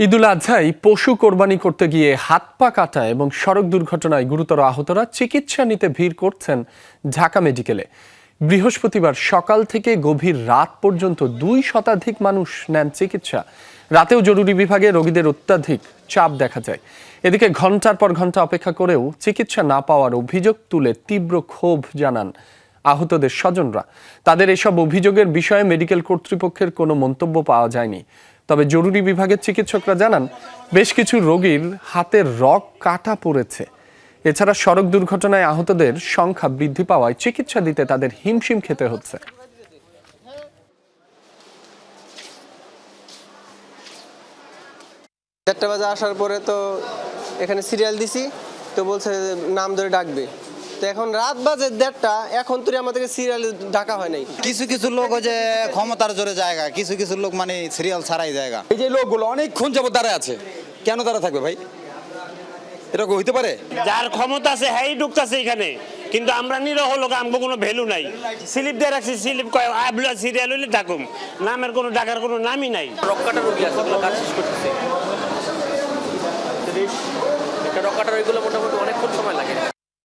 ঈদুল আজহায় পশু কোরবানি করতে গিয়ে হাত পা কাটা এবং সড়ক দুর্ঘটনায় গুরুতর আহতরা চিকিৎসা নিতে ভিড় করছেন ঢাকা মেডিকেলে। বৃহস্পতিবার সকাল থেকে গভীর রাত পর্যন্ত 2 শতাধিক মানুষ নেন চিকিৎসা। রাতেও জরুরি বিভাগে রোগীদের অত্যাধিক চাপ দেখা যায়। এদিকে ঘন্টার পর ঘন্টা অপেক্ষা করেও চিকিৎসা না পাওয়ার অভিযোগ তুলে তীব্র ক্ষোভ জানান আহতদের স্বজনরা। তাদের এসব অভিযোগের বিষয়ে মেডিকেল কর্তৃপক্ষের কোনো মন্তব্য পাওয়া যায়নি। তবে জরুরি বিভাগের চিকিৎসকরা জানান বেশ কিছু রোগীর হাতের রগ কাটা পড়েছে। এছাড়া সড়ক দুর্ঘটনায় আহতদের সংখ্যা বৃদ্ধি পাওয়ায় চিকিৎসা দিতে তাদের হিমশিম খেতে হচ্ছে। 4টা বাজে আসার পরে তো এখানে সিরিয়াল দিছি, তো বলছে নাম ধরে ডাকবে। তো এখন রাত বাজে 1:30, এখন তো আমাদেরকে সিরিয়াল ডাকা হয় নাই। কিছু কিছু লোক ওই যে ক্ষমতার জোরে জায়গা, কিছু কিছু লোক মানে সিরিয়াল ছাড়াই জায়গা। এই যে লোকগুলো অনেকক্ষণ যাবত দাঁড়ায় আছে, কেন দাঁড়া থাকবে ভাই? এটা হইতে পারে? যার ক্ষমতা আছে হ্যাঁ ঢুকতেছে এখানে, কিন্তু আমরা নিরহ লোক, আমগো কোনো ভ্যালু নাই। স্লিপ দিয়ে রাখছি, স্লিপ কয় আবলা সিরিয়াল হইলে ডাকুম, নামের কোনো ডাকার কোনো নামই নাই। রক্কাটা রোগী আছে, ওগুলো কাজ শেষ করতেছে। রক্কাটা ওইগুলো মোটামুটি অনেকক্ষণ সময় লাগে।